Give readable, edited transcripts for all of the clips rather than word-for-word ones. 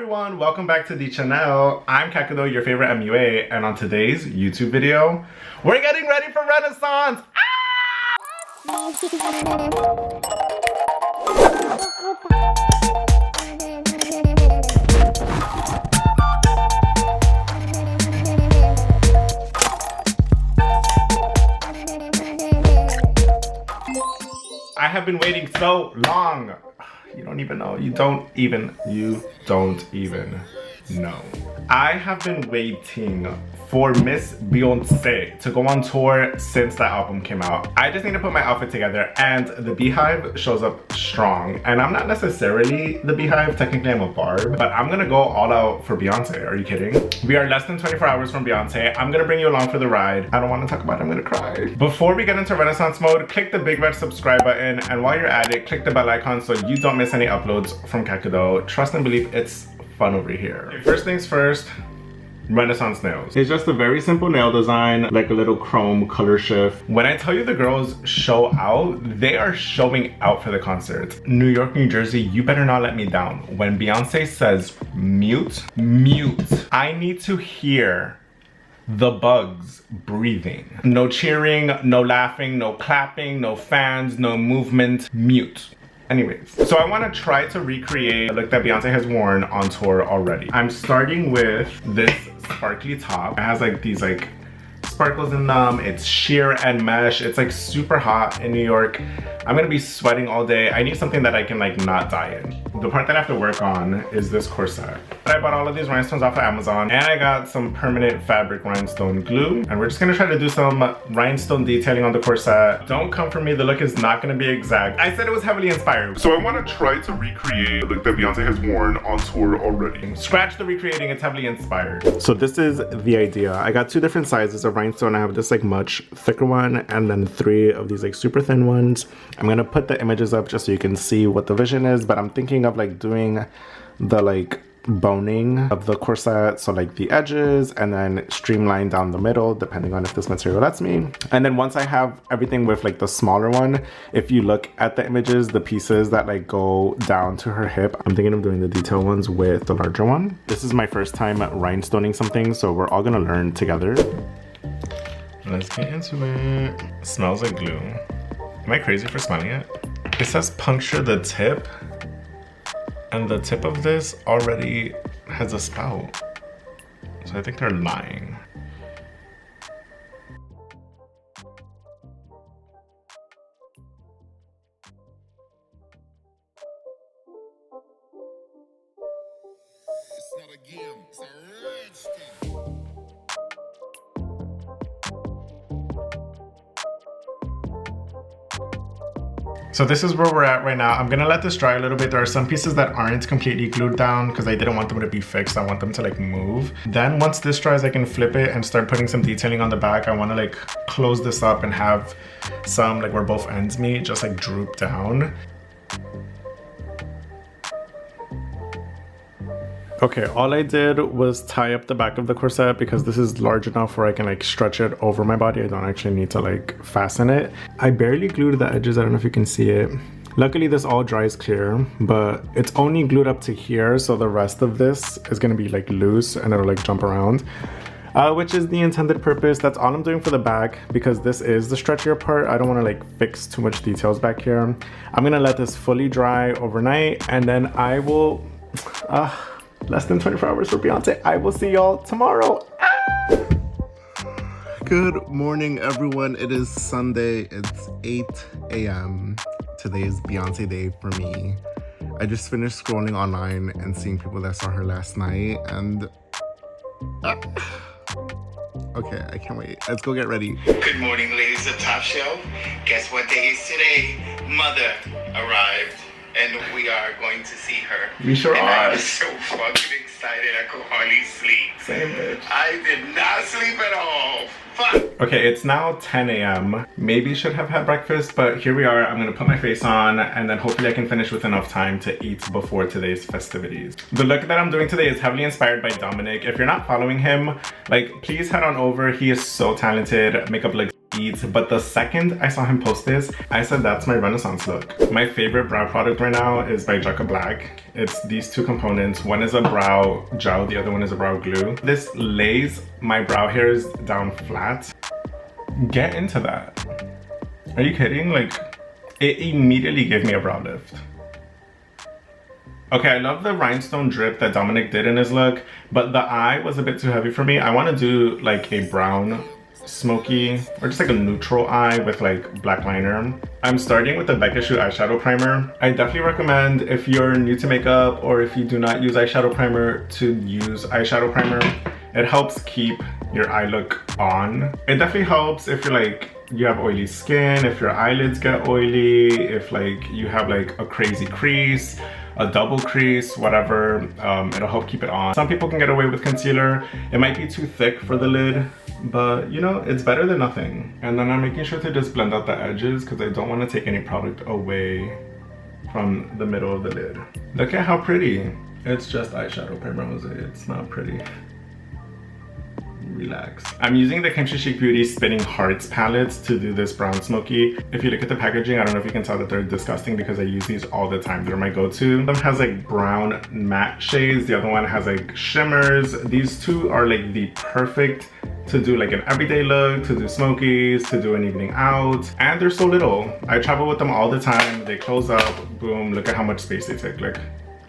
everyone, welcome back to the channel. I'm Cacidoe, your favorite MUA, and on today's YouTube video, we're getting ready for Renaissance! I have been waiting so long. You don't even know. You don't even know. I have been waiting for Miss Beyoncé to go on tour since that album came out. I just need to put my outfit together, and the Beehive shows up strong. And I'm not necessarily the Beehive, technically I'm a Barb, but I'm gonna go all out for Beyonce. Are you kidding? We are less than 24 hours from Beyonce. I'm gonna bring you along for the ride. I don't wanna talk about it, I'm gonna cry. Before we get into Renaissance mode, click the big red subscribe button, and while you're at it, click the bell icon so you don't miss any uploads from Cacidoe. Trust and believe it's fun over here. Okay, first things first, Renaissance nails. It's just a very simple nail design, like a little chrome color shift. When I tell you the girls show out, they are showing out for the concert. New York, New Jersey, you better not let me down. When Beyonce says mute, mute. I need to hear the bugs breathing. No cheering, no laughing, no clapping, no fans, no movement, mute. Anyways, so I want to try to recreate a look that Beyonce has worn on tour already. I'm starting with this sparkly top. It has like these like sparkles in them. It's sheer and mesh. It's like super hot in New York. I'm gonna be sweating all day. I need something that I can like not die in. The part that I have to work on is this corset. I bought all of these rhinestones off of Amazon, and I got some permanent fabric rhinestone glue, and we're just gonna try to do some rhinestone detailing on the corset. Don't come for me, the look is not gonna be exact. I said it was heavily inspired. So I wanna try to recreate a look that Beyonce has worn on tour already. Scratch the recreating, it's heavily inspired. So this is the idea. I got two different sizes of rhinestone. I have this like much thicker one, and then 3 of these like super thin ones. I'm gonna put the images up just so you can see what the vision is, but I'm thinking of like doing the like boning of the corset, so like the edges, and then streamline down the middle depending on if this material lets me. And then once I have everything with like the smaller one, if you look at the images, the pieces that like go down to her hip, I'm thinking of doing the detail ones with the larger one. This is my first time rhinestoning something, so we're all gonna learn together. Let's get into it. Smells like glue. Am I crazy for smelling it? It says puncture the tip, and the tip of this already has a spout. So I think they're lying. It's not a game, it's a rich thing. So this is where we're at right now. I'm gonna let this dry a little bit. There are some pieces that aren't completely glued down because I didn't want them to be fixed. I want them to like move. Then once this dries, I can flip it and start putting some detailing on the back. I wanna like close this up and have some like where both ends meet, just like droop down. Okay, all I did was tie up the back of the corset because this is large enough where I can like stretch it over my body. I don't actually need to like fasten it. I barely glued the edges. I don't know if you can see it. Luckily this all dries clear, but it's only glued up to here, so the rest of this is gonna be like loose and it'll like jump around. Which is the intended purpose. That's all I'm doing for the back because this is the stretchier part. I don't want to like fix too much details back here. I'm gonna let this fully dry overnight, and then I will less than 24 hours for Beyonce. I will see y'all tomorrow. Good morning, everyone. It is Sunday. It's 8 a.m. Today is Beyonce day for me. I just finished scrolling online and seeing people that saw her last night, and okay, I can't wait. Let's go get ready. Good morning, ladies of Top Shelf. Guess what day is today? Mother arrived, and we are going to see her. We sure and are. I'm so fucking excited I could hardly sleep. Same bitch. I did not sleep at all. Fuck. Okay, it's now 10 a.m. Maybe should have had breakfast, but here we are. I'm gonna put my face on, and then hopefully I can finish with enough time to eat before today's festivities. The look that I'm doing today is heavily inspired by Dominic. If you're not following him, like, please head on over. He is so talented. Makeup looks eat, but the second I saw him post this, I said that's my Renaissance look. My favorite brow product right now is by Jacka Black. It's these two components. One is a brow gel, the other one is a brow glue. This lays my brow hairs down flat. Get into that. Are you kidding? Like, it immediately gave me a brow lift. Okay, I love the rhinestone drip that Dominic did in his look, but the eye was a bit too heavy for me. I want to do like a brown smoky or just like a neutral eye with like black liner. I'm starting with the Beyoncé eyeshadow primer. I definitely recommend if you're new to makeup or if you do not use eyeshadow primer to use eyeshadow primer. It helps keep your eye look on. It definitely helps if you're like, you have oily skin, if your eyelids get oily, if like you have like a crazy crease, a double crease, whatever, it'll help keep it on. Some people can get away with concealer. It might be too thick for the lid, but you know, it's better than nothing. And then I'm making sure to just blend out the edges because I don't want to take any product away from the middle of the lid. Look at how pretty. It's just eyeshadow primer, Jose. It's not pretty. Relax. I'm using the Kimchi Chic Beauty Spinning Hearts palettes to do this brown smoky. If you look at the packaging, I don't know if you can tell that they're disgusting because I use these all the time. They're my go-to. One has like brown matte shades. The other one has like shimmers. These two are like the perfect to do like an everyday look, to do smokies, to do an evening out. And they're so little. I travel with them all the time. They close up, boom, look at how much space they take. Like,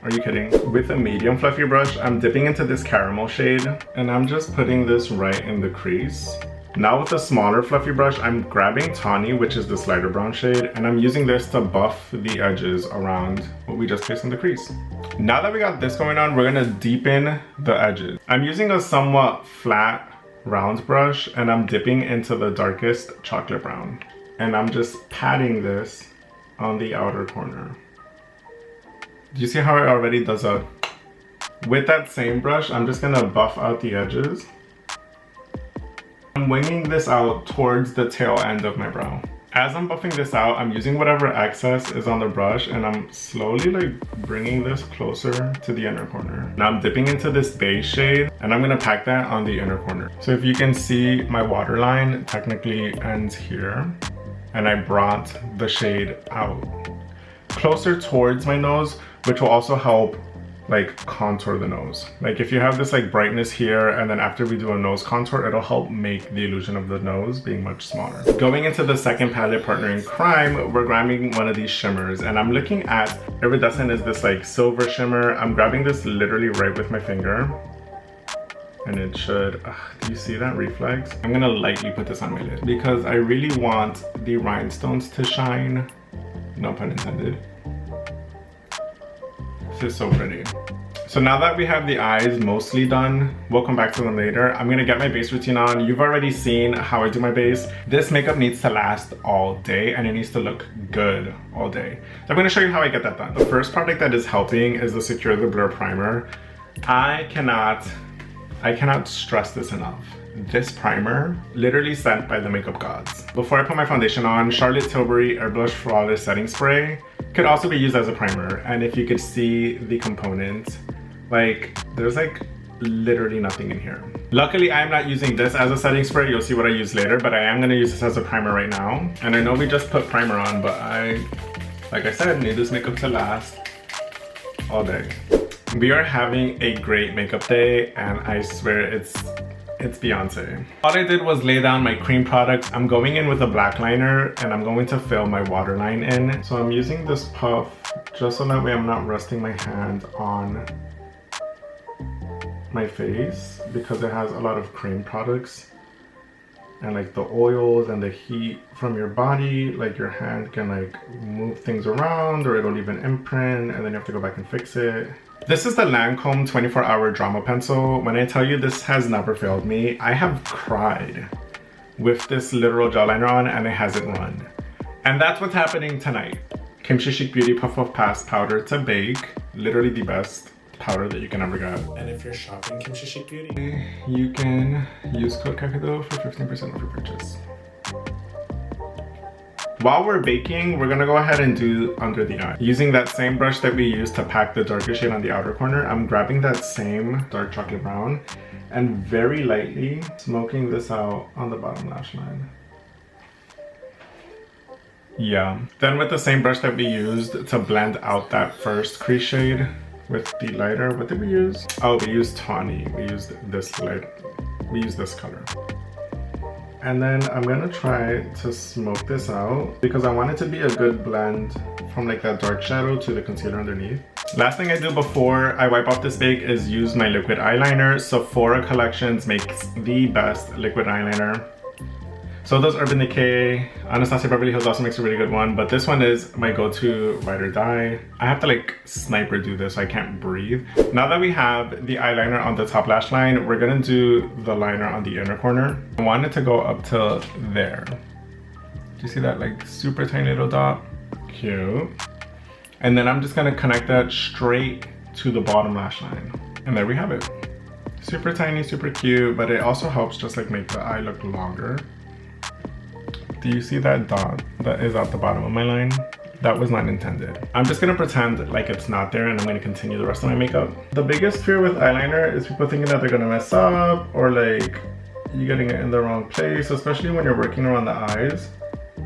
are you kidding? With a medium fluffy brush, I'm dipping into this caramel shade and I'm just putting this right in the crease. Now with a smaller fluffy brush, I'm grabbing Tawny, which is this lighter brown shade, and I'm using this to buff the edges around what we just placed in the crease. Now that we got this going on, we're gonna deepen the edges. I'm using a somewhat flat round brush and I'm dipping into the darkest chocolate brown. And I'm just patting this on the outer corner. Do you see how it already does a... With that same brush, I'm just gonna buff out the edges. I'm winging this out towards the tail end of my brow. As I'm buffing this out, I'm using whatever excess is on the brush and I'm slowly like bringing this closer to the inner corner. Now I'm dipping into this beige shade and I'm gonna pack that on the inner corner. So if you can see, my waterline technically ends here and I brought the shade out closer towards my nose, which will also help like contour the nose. Like if you have this like brightness here and then after we do a nose contour, it'll help make the illusion of the nose being much smaller. Going into the second palette, Partner in Crime, we're grabbing one of these shimmers and I'm looking at Iridescent is this like silver shimmer. I'm grabbing this literally right with my finger and it should, do you see that reflex? I'm gonna lightly put this on my lid because I really want the rhinestones to shine, no pun intended. This is so pretty. So now that we have the eyes mostly done, we'll come back to them later. I'm gonna get my base routine on. You've already seen how I do my base. This makeup needs to last all day and it needs to look good all day. So I'm gonna show you how I get that done. The first product that is helping is the Secure the Blur Primer. I cannot stress this enough. This primer, literally sent by the makeup gods. Before I put my foundation on, Charlotte Tilbury Airbrush Flawless Setting Spray could also be used as a primer. And if you could see the components, like there's like literally nothing in here. Luckily, I'm not using this as a setting spray. You'll see what I use later, but I am gonna use this as a primer right now. And I know we just put primer on, but like I said, need this makeup to last all day. We are having a great makeup day and I swear it's Beyoncé. All I did was lay down my cream products. I'm going in with a black liner and I'm going to fill my waterline in. So I'm using this puff just so that way I'm not resting my hand on my face because it has a lot of cream products and like the oils and the heat from your body, like your hand can like move things around or it'll leave an imprint and then you have to go back and fix it. This is the Lancome 24-Hour Drama Pencil. When I tell you this has never failed me, I have cried with this literal gel liner on and it hasn't run. And that's what's happening tonight. Kimchi Chic Beauty Puff Puff Pass Powder to Bake. Literally the best powder that you can ever get. And if you're shopping Kimchi Chic Beauty, you can use code cacidoe for 15% off your purchase. While we're baking, we're gonna go ahead and do under the eye. Using that same brush that we used to pack the darker shade on the outer corner, I'm grabbing that same dark chocolate brown and very lightly smoking this out on the bottom lash line. Yeah. Then with the same brush that we used to blend out that first crease shade with the lighter, what did we use? Oh, we used tawny. We used this light. We used this color. And then I'm gonna try to smoke this out because I want it to be a good blend from like that dark shadow to the concealer underneath. Last thing I do before I wipe off this bake is use my liquid eyeliner. Sephora Collections makes the best liquid eyeliner. So does Urban Decay. Anastasia Beverly Hills also makes a really good one, but this one is my go-to ride or die. I have to like sniper do this so I can't breathe. Now that we have the eyeliner on the top lash line, we're gonna do the liner on the inner corner. I want it to go up to there. Do you see that like super tiny little dot? Cute. And then I'm just gonna connect that straight to the bottom lash line. And there we have it. Super tiny, super cute, but it also helps just like make the eye look longer. Do you see that dot that is at the bottom of my line? That was not intended. I'm just gonna pretend like it's not there and I'm gonna continue the rest of my makeup. The biggest fear with eyeliner is people thinking that they're gonna mess up or like you getting it in the wrong place, especially when you're working around the eyes.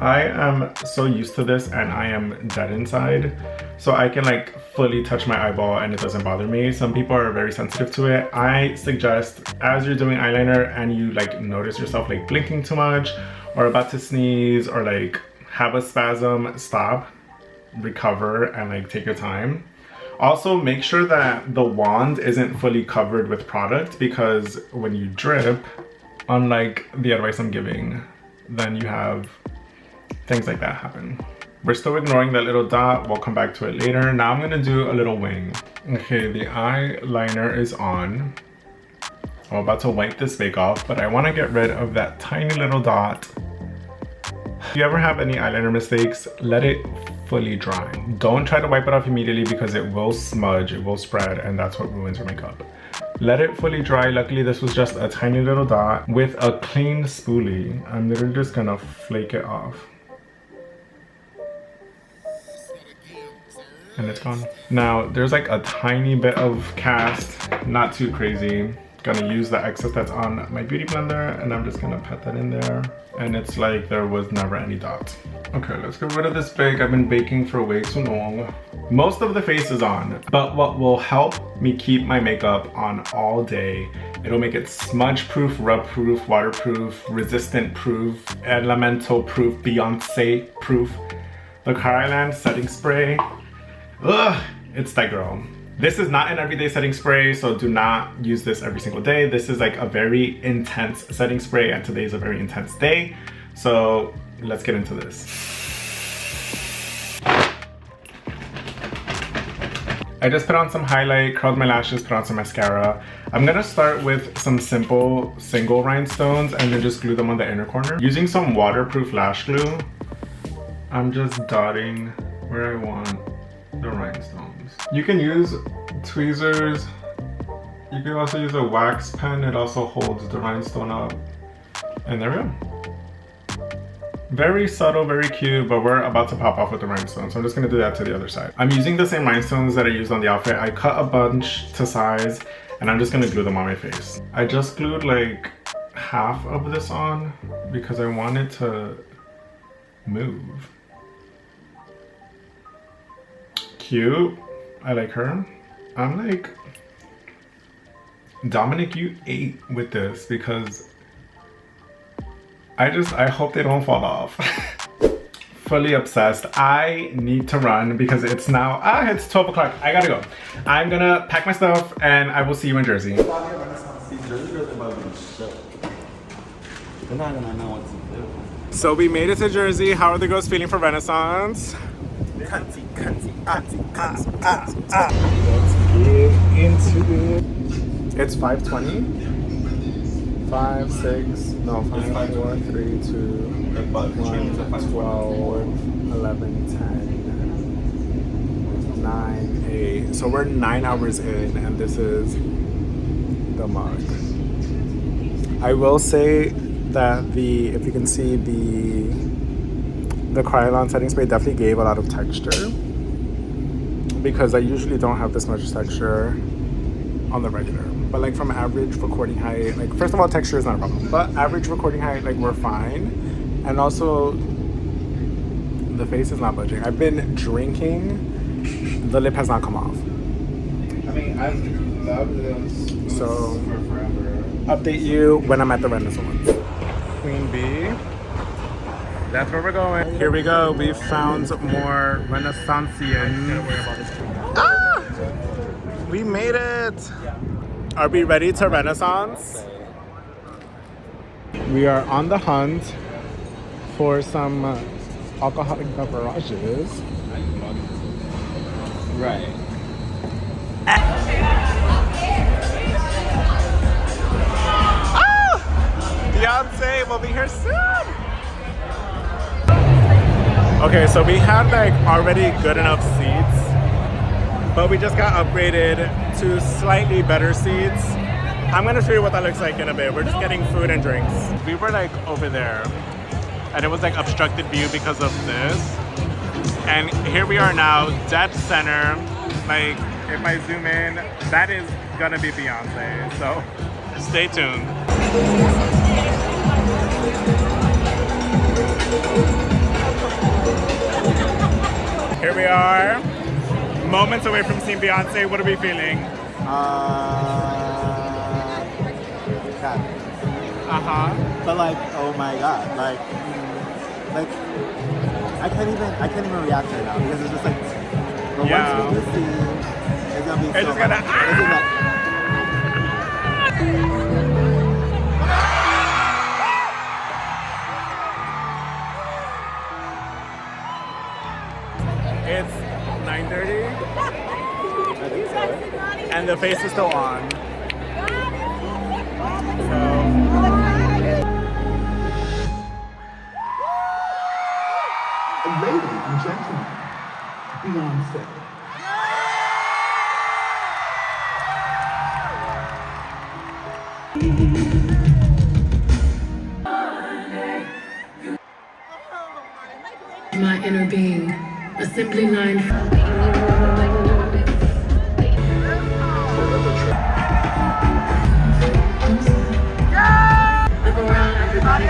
I am so used to this and I am dead inside. So I can like fully touch my eyeball and it doesn't bother me. Some people are very sensitive to it. I suggest as you're doing eyeliner and you like notice yourself like blinking too much or about to sneeze or like have a spasm, stop, recover, and like take your time. Also make sure that the wand isn't fully covered with product because when you drip, unlike the advice I'm giving, then you have things like that happen. We're still ignoring that little dot. We'll come back to it later. Now I'm gonna do a little wing. Okay, the eyeliner is on. I'm about to wipe this bake off, but I wanna get rid of that tiny little dot. If you ever have any eyeliner mistakes, let it fully dry. Don't try to wipe it off immediately because it will smudge, it will spread, and that's what ruins your makeup. Let it fully dry. Luckily, this was just a tiny little dot. With a clean spoolie, I'm literally just gonna flake it off. And it's gone. Now, there's like a tiny bit of cast, not too crazy. Gonna use the excess that's on my beauty blender and I'm just gonna pat that in there. And it's like there was never any dots. Okay, let's get rid of this bake. I've been baking for way too long. Most of the face is on, but what will help me keep my makeup on all day, it'll make it smudge proof, rub proof, waterproof, resistant proof, elemental proof, Beyoncé proof. The Karaland setting spray. Ugh, it's that girl. This is not an everyday setting spray, so do not use this every single day. This is like a very intense setting spray and today is a very intense day. So let's get into this. I just put on some highlight, curled my lashes, put on some mascara. I'm gonna start with some simple single rhinestones and then just glue them on the inner corner. Using some waterproof lash glue, I'm just dotting where I want the rhinestones. You can use tweezers. You can also use a wax pen. It also holds the rhinestone up. And there we go. Very subtle, very cute, but we're about to pop off with the rhinestones. So I'm just gonna do that to the other side. I'm using the same rhinestones that I used on the outfit. I cut a bunch to size and I'm just gonna glue them on my face. I just glued like half of this on because I want it to move. Cute. I like her. I'm like, Dominic, you ate with this because I hope they don't fall off. Fully obsessed. I need to run because it's now, it's 12 o'clock. I gotta go. I'm gonna pack my stuff and I will see you in Jersey. So we made it to Jersey. How are the girls feeling for Renaissance? Let's get into it. It's 5:20. 5, 6, no, 5, 4, 3, 2, 1, 12, 11, 10, 9, 8. So we're 9 hours in and this is the mug. I will say that if you can see the Kryolan setting spray definitely gave a lot of texture because I usually don't have this much texture on the regular. But like from average recording height, like first of all, texture is not a problem, but average recording height, like we're fine. And also The face is not budging. I've been drinking. The lip has not come off. I mean, I've loved those So, for forever. update you when I'm at the Renaissance. Queen Bee. That's where we're going. Here we go. We found more Renaissancians. Ah! We made it. Are we ready to Renaissance? We are on the hunt for some alcoholic beverages. Right. Beyoncé will be here soon. Okay, so we had like already good enough seats, but we just got upgraded to slightly better seats. I'm gonna show you what that looks like in a bit. We're just getting food and drinks. We were like over there, and it was like obstructed view because of this. And here we are now, dead center. Like, if I zoom in, that is gonna be Beyoncé. So stay tuned. Here we are, moments away from seeing Beyoncé. What are we feeling? God. But like, oh my god, like I can't even react right now because it's just like the Yeah. ones we just see is gonna be It's so just gonna- funny. It's just like, It's 9:30, and the face is still on. Ladies and gentlemen, Beyoncé. My inner being, assembly line. Look around, everybody.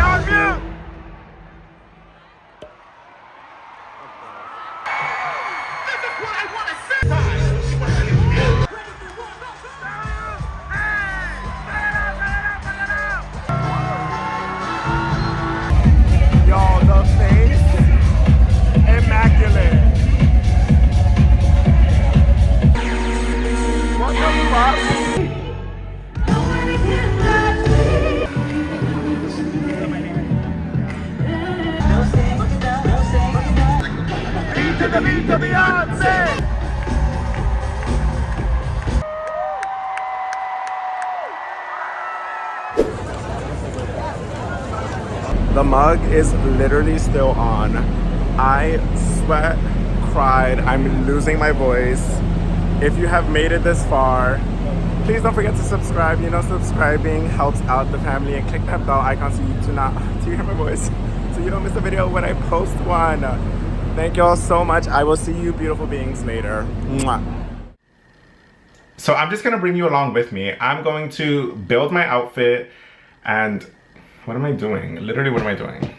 Yo, the face, immaculate. What the fuck? To the beat of Beyoncé! The mug is literally still on. I sweat, cried, I'm losing my voice. If you have made it this far, please don't forget to subscribe. You know, subscribing helps out the family, and click that bell icon so you hear my voice, so you don't miss a video when I post one. Thank you all so much. I will see you beautiful beings later. Mwah. So I'm just gonna bring you along with me. I'm going to build my outfit, and what am I doing? Literally, what am I doing?